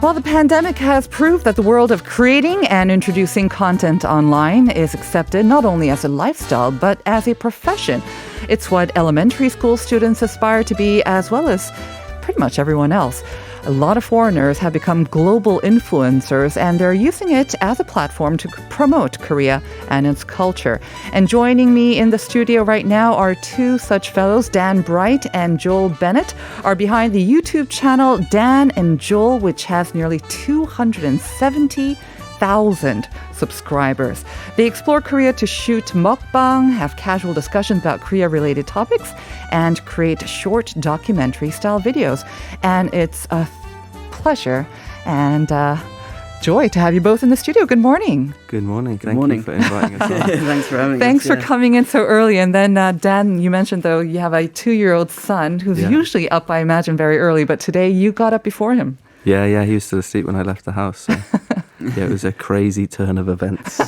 Well, the pandemic has proved that the world of creating and introducing content online is accepted not only as a lifestyle, but as a profession. It's what elementary school students aspire to be, as well as pretty much everyone else. A lot of foreigners have become global influencers, and they're using it as a platform to promote Korea and its culture. And joining me in the studio right now are two such fellows. Dan Bright and Joel Bennet are behind the YouTube channel Dan and Joel, which has nearly 270,000 subscribers. They explore Korea to shoot mukbang, have casual discussions about Korea-related topics, and create short documentary-style videos. And it's a pleasure and joy to have you both in the studio. Good morning. Good morning. Thank you for inviting us on. Thanks for having us. Thanks for coming in so early. And then, Dan, you mentioned, though, you have a 2-year-old son who's usually up, I imagine, very early. But today you got up before him. Yeah, he was still asleep when I left the house. So. Yeah, it was a crazy turn of events.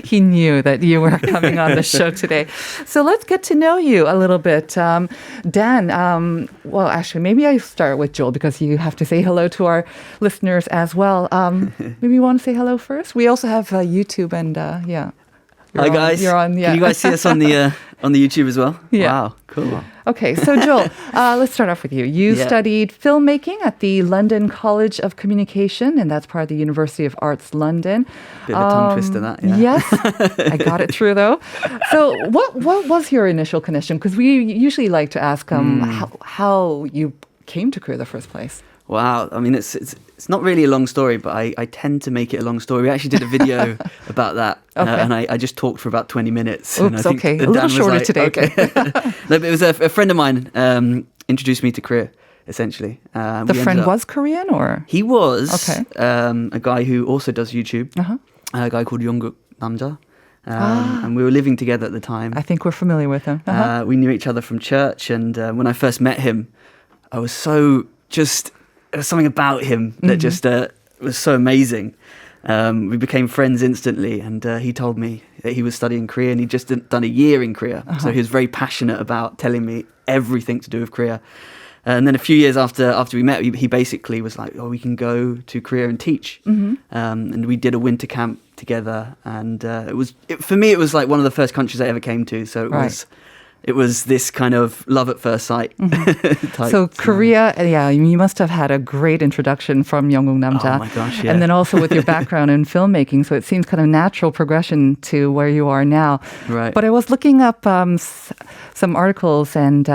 He knew that you were coming on the show today. So let's get to know you a little bit. Dan, well, actually, maybe I start with Joel because you have to say hello to our listeners as well. Maybe you want to say hello first? We also have YouTube and, yeah. Hi, guys. You're on, yeah. Can you guys see us on the YouTube as well? Yeah. Wow, cool. Okay, so Joel, let's start off with you. You studied filmmaking at the London College of Communication, and that's part of the University of Arts London. Bit of a tongue twister, that. Yeah. Yes, I got it through though. So, what was your initial connection? Because we usually like to ask how you came to Korea in the first place. Wow, I mean, it's not really a long story, but I tend to make it a long story. We actually did a video about that, and I just talked for about 20 minutes. Oops, okay. A little shorter today. Okay. No, but it was a friend of mine introduced me to Korea, essentially. The friend was Korean, or? He was okay. A guy who also does YouTube, a guy called Yongguk Namja. And we were living together at the time. I think we're familiar with him. We knew each other from church, and when I first met him, I was so just... There was something about him that just was so amazing. We became friends instantly, and he told me that he was studying Korea, and he'd just done a year in Korea. So he was very passionate about telling me everything to do with Korea. And then a few years after we met, he basically was like, "Oh, we can go to Korea and teach." And we did a winter camp together, and for me, it was like one of the first countries I ever came to. So it was this kind of love at first sight type. So Korea, you must have had a great introduction from Yongguk Namja. Oh my gosh, yeah. And then also with your background in filmmaking, so it seems kind of natural progression to where you are now. Right. But I was looking up some articles and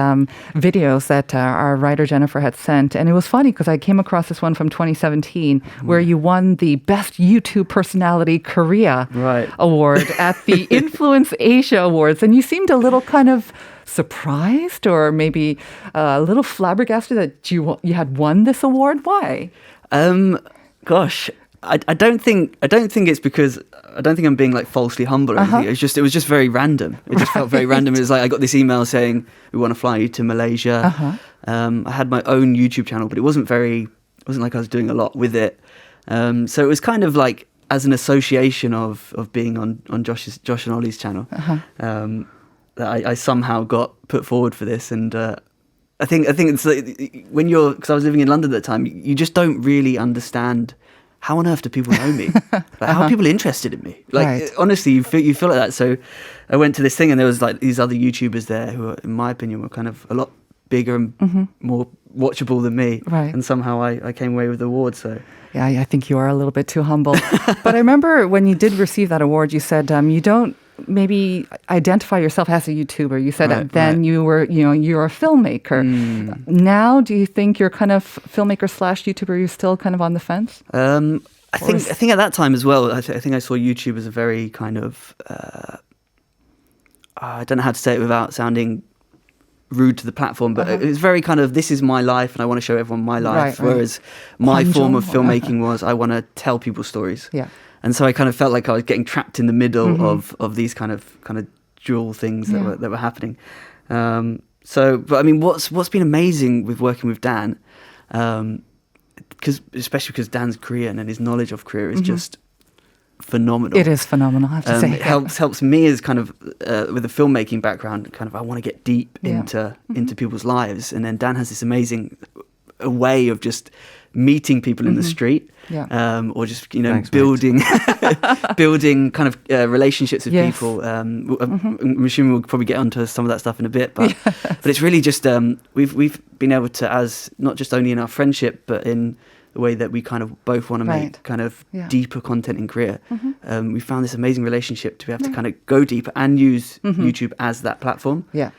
videos that our writer Jennifer had sent, and it was funny because I came across this one from 2017 where you won the Best YouTube Personality Korea Award at the Influence Asia Awards, and you seemed a little kind of surprised or maybe a little flabbergasted that you had won this award. Why? Gosh, I don't think it's because I don't think I'm being like falsely humble or anything. It was just very random. It just felt very random. It was like I got this email saying we want to fly you to Malaysia. I had my own YouTube channel, but it wasn't like I was doing a lot with it. So it was kind of like as an association of being on Josh and Ollie's channel. That I somehow got put forward for this, and I think it's like because I was living in London at the time, you just don't really understand how on earth do people know me, like how are people interested in me, like honestly you feel like that. So I went to this thing, and there was like these other YouTubers there who, in my opinion, were kind of a lot bigger and more watchable than me, and somehow I came away with the award. So. Yeah, I think you are a little bit too humble. But I remember when you did receive that award, you said you don't maybe identify yourself as a YouTuber. You said then you're a filmmaker. Now, do you think you're kind of filmmaker / YouTuber? You're still kind of on the fence? I think at that time as well, I think I saw YouTube as a very kind of I don't know how to say it without sounding rude to the platform, but it was very kind of, this is my life and I want to show everyone my life, whereas my form of filmmaking was I want to tell people stories. And so I kind of felt like I was getting trapped in the middle of these kind of dual things that were happening. So, but I mean, what's been amazing with working with Dan, especially because Dan's Korean and his knowledge of Korea is just phenomenal. It is phenomenal, I have to say. It helps me as kind of with a filmmaking background. Kind of, I want to get deep into people's lives, and then Dan has this amazing a way of just meeting people in the street. Yeah. Or just Thanks, building building kind of relationships with Yes. people. I'm assuming we'll probably get onto some of that stuff in a bit, but it's really just we've been able to, as not just only in our friendship, but in the way that we kind of both want to Right. make kind of Yeah. deeper content in Korea. We found this amazing relationship to be able to kind of go deeper and use YouTube as that platform. Yeah.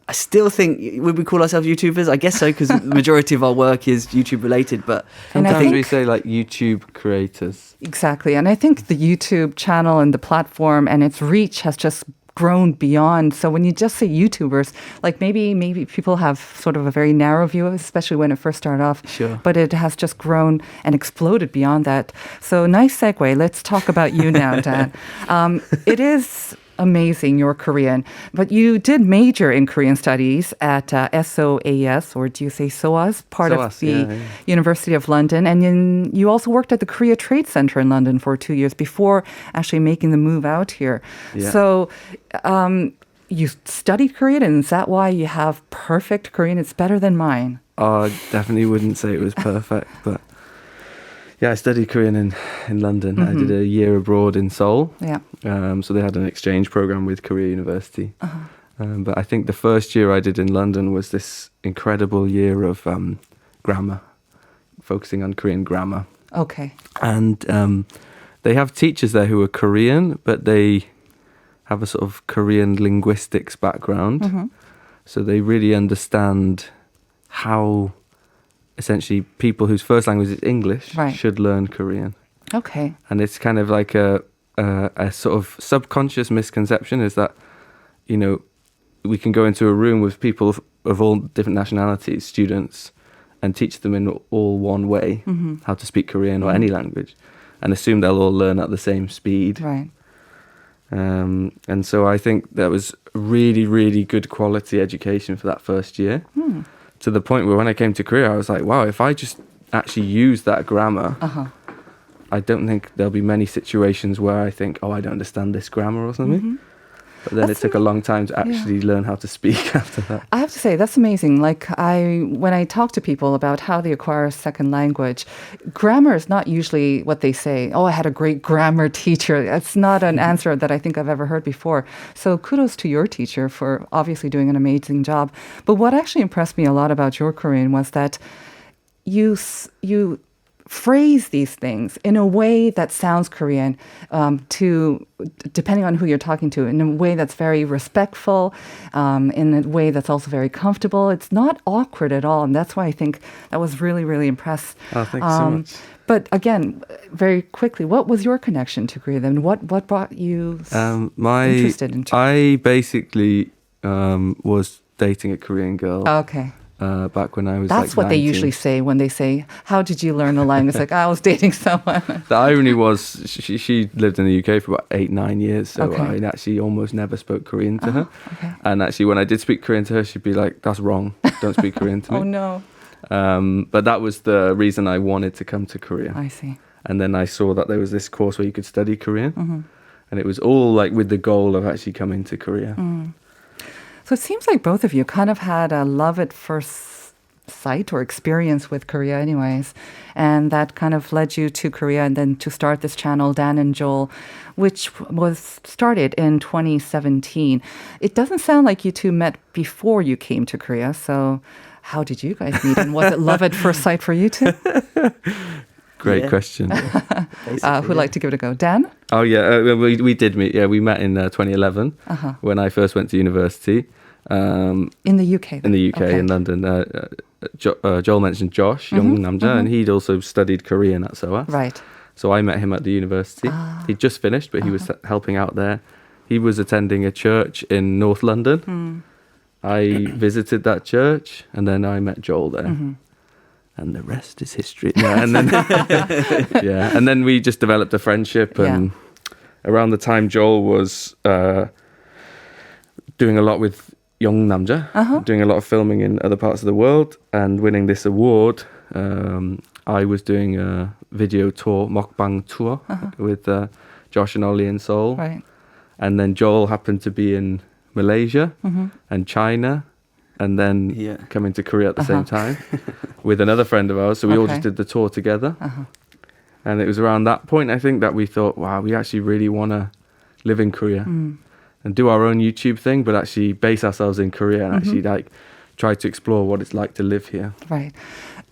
I still think, would we call ourselves YouTubers? I guess so, because the majority of our work is YouTube related, but And I Sometimes we think- say like YouTube creators. Exactly. And I think the YouTube channel and the platform and its reach has just grown beyond. So when you just say YouTubers, like maybe people have sort of a very narrow view, especially when it first started off. Sure. But it has just grown and exploded beyond that. So nice segue. Let's talk about you now, Dan. It is amazing, your Korean, but you did major in Korean studies at SOAS, or do you say SOAS, part of SOAS, the yeah. University of London. And then you also worked at the Korea Trade Center in London for 2 years before actually making the move out here. Yeah. So you studied Korean, and is that why you have perfect Korean? It's better than mine. I definitely wouldn't say it was perfect, but yeah, I studied Korean in London. I did a year abroad in Seoul. Yeah. So they had an exchange program with Korea University. But I think the first year I did in London was this incredible year of grammar, focusing on Korean grammar. Okay. And they have teachers there who are Korean, but they have a sort of Korean linguistics background. So they really understand how essentially people whose first language is English Right. should learn Korean. Okay. And it's kind of like a sort of subconscious misconception is that, we can go into a room with people of all different nationalities, students, and teach them in all one way how to speak Korean or any language, and assume they'll all learn at the same speed. Right. And so I think that was really, really good quality education for that first year. To the point where when I came to Korea, I was like, wow, if I just actually use that grammar, I don't think there'll be many situations where I think, oh, I don't understand this grammar or something. But then That's it took a long time to actually learn how to speak after that. I have to say, that's amazing. Like when I talk to people about how they acquire a second language, grammar is not usually what they say. Oh, I had a great grammar teacher. That's not an answer that I think I've ever heard before. So kudos to your teacher for obviously doing an amazing job. But what actually impressed me a lot about your Korean was that you phrase these things in a way that sounds Korean depending on who you're talking to, in a way that's very respectful, in a way that's also very comfortable. It's not awkward at all. And that's why I think that was really, really impressed. Oh, thanks so much. But again, very quickly, what was your connection to Korea then? What brought you interested in I basically was dating a Korean girl Okay. back when I was That's like what they 19. usually say when they say, how did you learn the language? Like, I was dating someone. The irony was she lived in the UK for about 8-9 years, so Okay. I actually almost never spoke Korean to her. Okay. And actually, when I did speak Korean to her, she'd be like, "That's wrong. Don't speak Korean to me." Oh, no. But that was the reason I wanted to come to Korea. I see. And then I saw that there was this course where you could study Korean, and it was all like with the goal of actually coming to Korea. So it seems like both of you kind of had a love at first sight or experience with Korea anyways. And that kind of led you to Korea and then to start this channel, Dan and Joel, which was started in 2017. It doesn't sound like you two met before you came to Korea. So how did you guys meet? And was it love at first sight for you two? Great Yeah. question. Who'd like to give it a go? Dan? Oh yeah, we did meet. Yeah, we met in 2011 when I first went to university. In the UK. In the UK, Okay. in London. Joel mentioned Josh, young Namja, and he'd also studied Korean at SOAS. Right. So I met him at the university. He'd just finished, but he was helping out there. He was attending a church in North London. I visited that church, and then I met Joel there. And the rest is history. Yeah, and then and then we just developed a friendship. And around the time Joel was doing a lot with Young Namja, doing a lot of filming in other parts of the world, and winning this award, I was doing a video tour, mukbang tour, with Josh and Ollie in Seoul. Right. And then Joel happened to be in Malaysia and China and then Yeah. coming to Korea at the same time with another friend of ours. So we all Okay. just did the tour together. And it was around that point, I think, that we thought, wow, we actually really want to live in Korea and do our own YouTube thing, but actually base ourselves in Korea and actually like try to explore what it's like to live here. Right.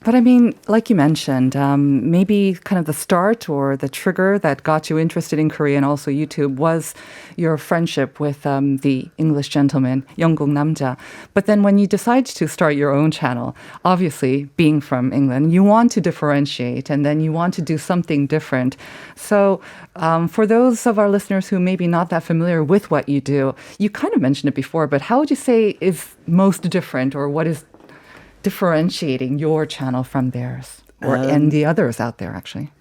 But I mean, like you mentioned, maybe kind of the start or the trigger that got you interested in Korea and also YouTube was your friendship with the English gentleman, 영국 남자. But then when you decide to start your own channel, obviously being from England, you want to differentiate and then you want to do something different. So for those of our listeners who may be not that familiar with what you do, you kind of mentioned it before, but how would you say is most different or what is differentiating your channel from theirs and the others out there actually?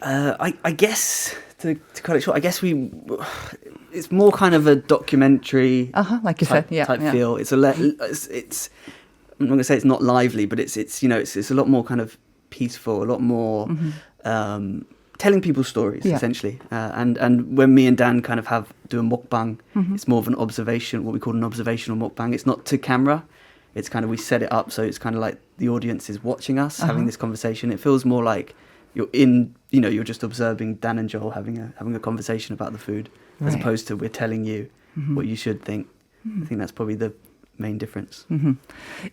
I guess to cut it short, I guess it's more kind of a documentary Like you type, said, yeah, type yeah. feel. It's it's I'm not going to say it's not lively, but it's you know it's a lot more kind of peaceful, a lot more telling people stories essentially. And when me and Dan kind of do a mukbang, it's more of an observation, what we call an observational mukbang. It's not to camera. It's kind of, we set it up so it's kind of like the audience is watching us having this conversation. It feels more like you're just observing Dan and Joel having a conversation about the food, as opposed to we're telling you what you should think. I think that's probably the main difference.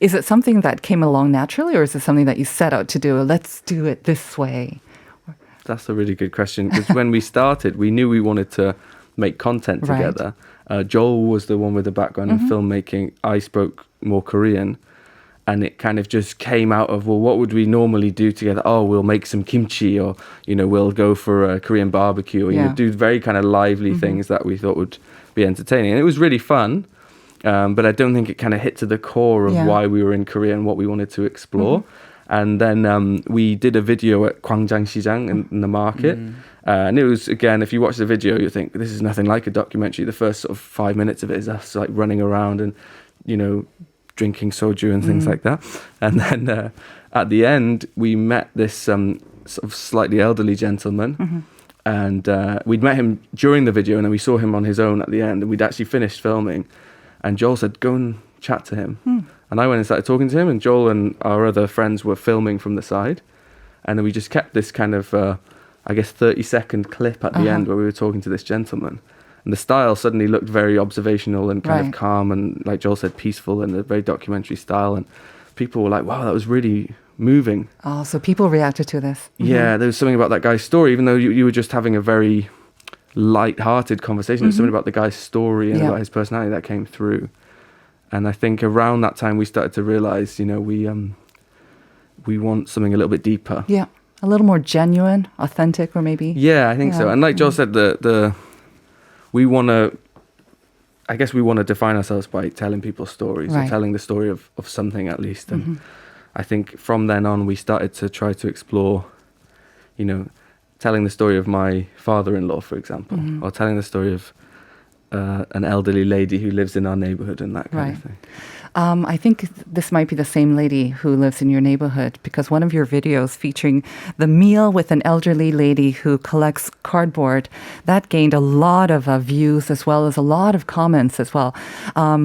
Is it something that came along naturally or is it something that you set out to do? Let's do it this way. That's a really good question, because when we started, we knew we wanted to make content together. Joel was the one with the background in filmmaking. I spoke more Korean, and it kind of just came out of, well, what would we normally do together? Oh, we'll make some kimchi, or we'll go for a Korean barbecue, or do very kind of lively things that we thought would be entertaining. And it was really fun, but I don't think it kind of hit to the core of why we were in Korea and what we wanted to explore. And then we did a video at Gwangjang-sijang in the market. And it was, again, if you watch the video, you think, this is nothing like a documentary. The first sort of 5 minutes of it is us like running around and, drinking soju and things like that. And then at the end, we met this sort of slightly elderly gentleman. And we'd met him during the video, and then we saw him on his own at the end. And we'd actually finished filming. And Joel said, go and chat to him. And I went and started talking to him, and Joel and our other friends were filming from the side. And then we just kept this kind of, 30-second clip at the end where we were talking to this gentleman. And the style suddenly looked very observational and kind of calm and, like Joel said, peaceful, and a very documentary style. And people were like, wow, that was really moving. Oh, so people reacted to this. Yeah, there was something about that guy's story, even though you were just having a very light-hearted conversation. There's something about the guy's story and about his personality that came through. And I think around that time we started to realize, we want something a little bit deeper. Yeah, a little more genuine, authentic, or maybe. Yeah, I think so. And like Joel said, we want to define ourselves by telling people stories, or telling the story of something at least. And I think from then on we started to try to explore, telling the story of my father-in-law, for example, or telling the story of an elderly lady who lives in our neighborhood and that kind of thing. I think this might be the same lady who lives in your neighborhood, because one of your videos featuring the meal with an elderly lady who collects cardboard, that gained a lot of views as well as a lot of comments as well.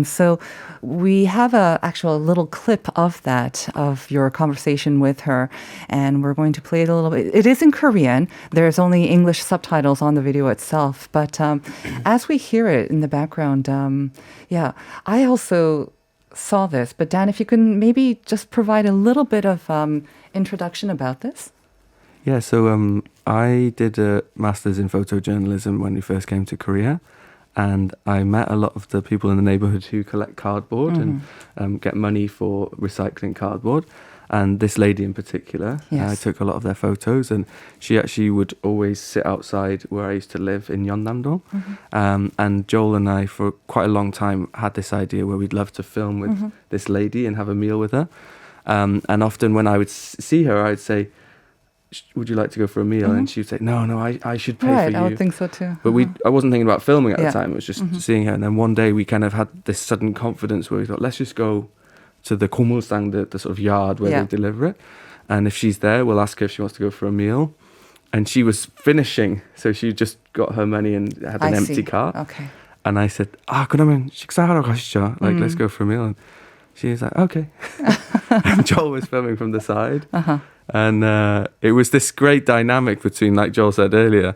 So we have a actual little clip of that, of your conversation with her, and we're going to play it a little bit. It is in Korean. There's only English subtitles on the video itself, but as we hear it in the background, I also saw this, but Dan, if you can maybe just provide a little bit of introduction about this. Yeah, so I did a master's in photojournalism when we first came to Korea, and I met a lot of the people in the neighborhood who collect cardboard and get money for recycling cardboard. And this lady in particular, I took a lot of their photos, and she actually would always sit outside where I used to live in Yeonnam-dong. And Joel and I, for quite a long time, had this idea where we'd love to film with this lady and have a meal with her. And often when I would see her, I'd say, would you like to go for a meal? And she would say, no, I should pay for you. I would think so too. But I wasn't thinking about filming at the time. It was just seeing her. And then one day we kind of had this sudden confidence where we thought, let's just go to the Komulsang, the sort of yard where they deliver it. And if she's there, we'll ask her if she wants to go for a meal. And she was finishing, so she just got her money and had an empty cart. Okay. And I said, 그러면 식사하러 가시죠. Like, let's go for a meal. And She was like, okay. And Joel was filming from the side. And it was this great dynamic between, like Joel said earlier,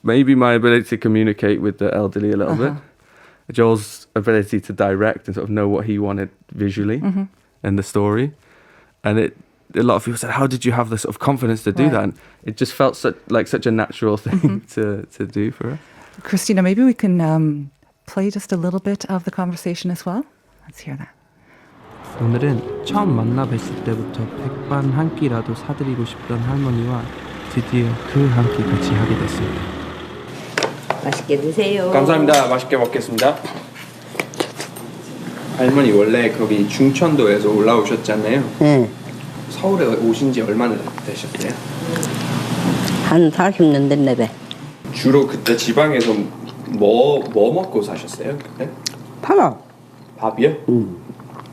maybe my ability to communicate with the elderly a little bit, Joel's ability to direct and sort of know what he wanted visually in the story. And a lot of people said, how did you have the sort of confidence to do that? And it just felt such a natural thing to do for her. Christina, maybe we can play just a little bit of the conversation as well. Let's hear that. 오늘은 처음 만나 뵀을 때부터 백반 한 끼라도 사드리고 싶던 할머니와 드디어 그 한 끼 같이 하게 됐습니다. 맛있게 드세요. 감사합니다. 맛있게 먹겠습니다. 할머니 원래 거기 중천도에서 올라오셨잖아요. 네. 서울에 오신 지 얼마나 되셨어요? 한 40년 됐네 배. 주로 그때 지방에서 뭐 먹고 사셨어요? 그때? 밥. 밥이요?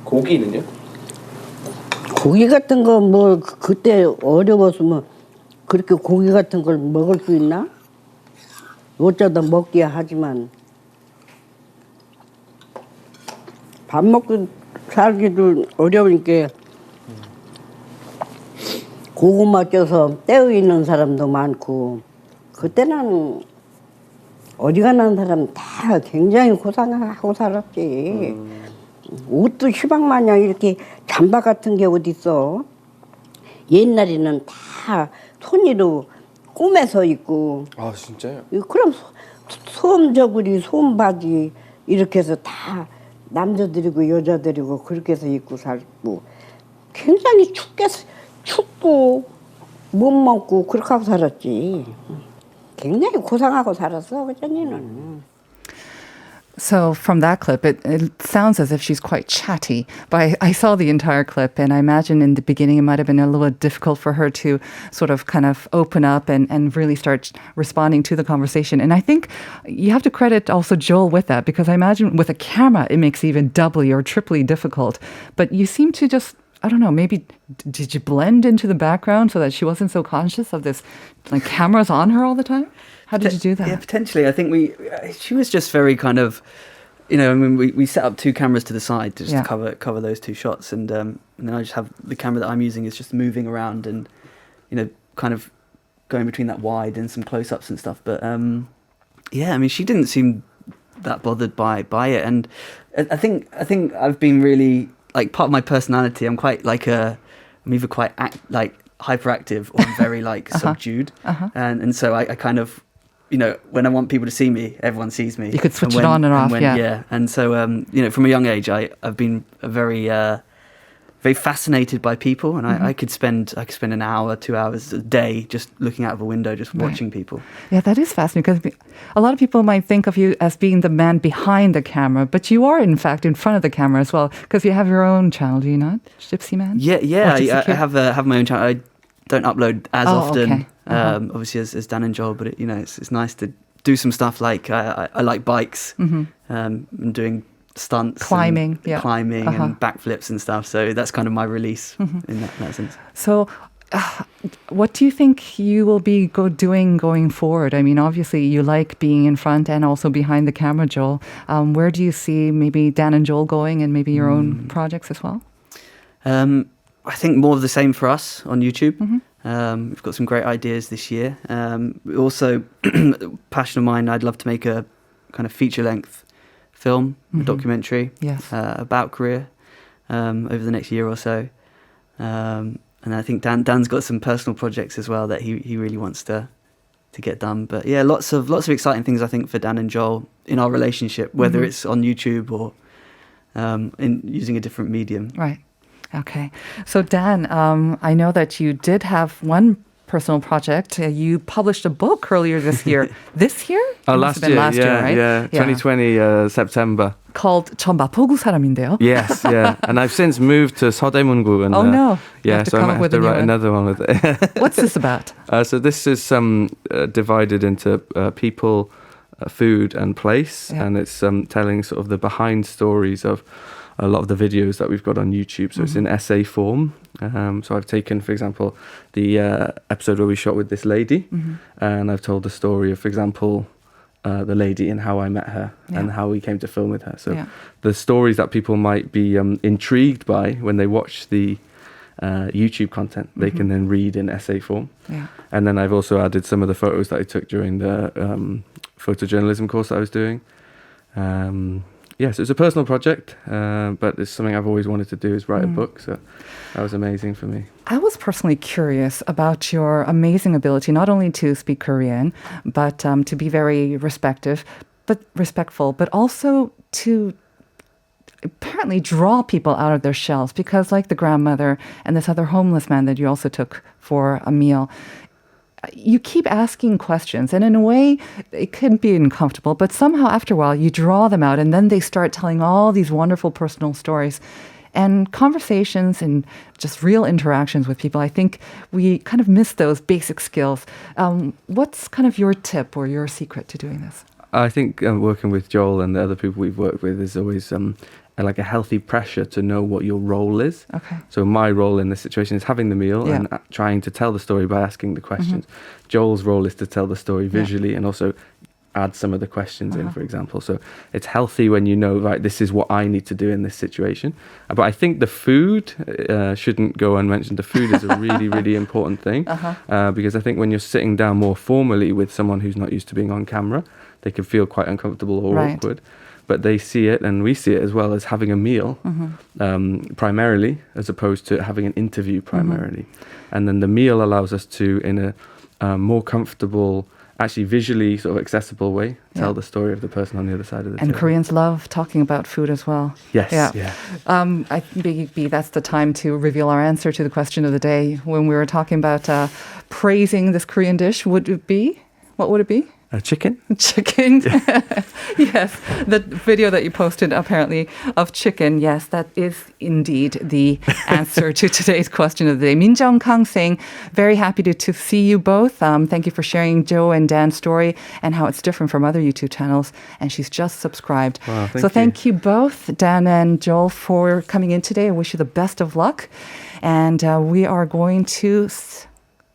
고기는요? 고기 같은 거 뭐 그때 어려웠으면 그렇게 고기 같은 걸 먹을 수 있나? 어쩌다 먹기야 하지만 밥 먹고 살기도 어려우니까 고구마 쪄서 떼어 있는 사람도 많고 그때는 어지간한 사람 다 굉장히 고생하고 살았지. 옷도 시방마냥 이렇게 잠바 같은 게 어딨어. 옛날에는 다 손으로 꼬매서 입고. 아 진짜요? 그럼 소음저고리, 소음바지 이렇게 해서 다 남자들이고 여자들이고 그렇게 해서 입고 살고 굉장히 춥고 못 먹고 그렇게 하고 살았지. 굉장히 고생하고 살았어 그전에는. So from that clip, it sounds as if she's quite chatty. But I saw the entire clip, and I imagine in the beginning it might have been a little bit difficult for her to sort of kind of open up and really start responding to the conversation. And I think you have to credit also Joel with that, because I imagine with a camera it makes it even doubly or triply difficult. But you seem to just, I don't know, maybe did you blend into the background so that she wasn't so conscious of this, like cameras on her all the time? How did you do that? Yeah, potentially. I think she was just very kind of, I mean, we set up two cameras to the side to just cover those two shots, and then I just have the camera that I'm using is just moving around and, kind of going between that wide and some close-ups and stuff. But yeah, I mean, she didn't seem that bothered by it, and I think I've been really, like, part of my personality. I'm quite like I'm either quite hyperactive or I'm very like subdued, and so I kind of. When I want people to see me, everyone sees me. You could switch it on and off, yeah. And so, from a young age, I've been very, very fascinated by people, and I could spend an hour, 2 hours a day just looking out of a window, just watching people. Yeah, that is fascinating, because a lot of people might think of you as being the man behind the camera, but you are in fact in front of the camera as well, because you have your own channel, do you not, Gypsy Man? Yeah. I have my own channel. I don't upload as often. Okay. Obviously as Dan and Joel, but it's nice to do some stuff like I like bikes, and doing stunts, climbing and backflips and stuff. So that's kind of my release in that sense. So what do you think you will be doing going forward? I mean, obviously you like being in front and also behind the camera, Joel. Where do you see maybe Dan and Joel going, and maybe your own projects as well? I think more of the same for us on YouTube. We've got some great ideas this year. Also, passion of mine, I'd love to make a kind of feature-length film, a documentary about Korea over the next year or so. And I think Dan's got some personal projects as well that he really wants to get done. But yeah, lots of exciting things I think for Dan and Joel in our relationship, whether it's on YouTube or in using a different medium. Right. Okay. So Dan, I know that you did have one personal project. You published a book earlier this year. This year? Oh, last year, right? Yeah, 2020 September. Called 전 마포구 사람인데요. Yes, yeah. And I've since moved to 서대문구. And, oh no. Yeah, so I might have to write another one with it. What's this about? So this is divided into people, food and place. And it's telling sort of the behind stories of a lot of the videos that we've got on YouTube. So it's in essay form. So I've taken, for example, the episode where we shot with this lady, and I've told the story of, for example, the lady and how I met her and how we came to film with her. So the stories that people might be intrigued by when they watch the YouTube content, they can then read in essay form. Yeah. And then I've also added some of the photos that I took during the photojournalism course that I was doing. Yes, it was a personal project, but it's something I've always wanted to do, is write a book. So that was amazing for me. I was personally curious about your amazing ability, not only to speak Korean, but to be very respectful, but also to apparently draw people out of their shells, because like the grandmother and this other homeless man that you also took for a meal, you keep asking questions, and in a way it can be uncomfortable, but somehow after a while you draw them out, and then they start telling all these wonderful personal stories and conversations and just real interactions with people. I think we kind of miss those basic skills. What's kind of your tip or your secret to doing this? I think working with Joel and the other people we've worked with is always like a healthy pressure to know what your role is. Okay. So my role in this situation is having the meal and trying to tell the story by asking the questions. Joel's role is to tell the story visually and also add some of the questions in, for example. So it's healthy when you know, right, this is what I need to do in this situation. But I think the food shouldn't go unmentioned. The food is a really, really important thing because I think when you're sitting down more formally with someone who's not used to being on camera, they can feel quite uncomfortable or awkward. But they see it, and we see it as well, as having a meal primarily, as opposed to having an interview primarily. And then the meal allows us to, in a more comfortable, actually visually sort of accessible way, tell the story of the person on the other side of the table. And Koreans love talking about food as well. Yes, I think maybe that's the time to reveal our answer to the question of the day. When we were talking about praising this Korean dish, what would it be? Chicken? Chicken. Yes. The video that you posted apparently of chicken. Yes, that is indeed the answer to today's question of the day. Min Jung Kang saying, very happy to see you both. Thank you for sharing Joe and Dan's story and how it's different from other YouTube channels. And she's just subscribed. Wow, thank you both, Dan and Joel, for coming in today. I wish you the best of luck. And we are going to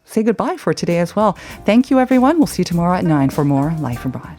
say goodbye for today as well. Thank you, everyone. We'll see you tomorrow at 9 for more Life Abroad.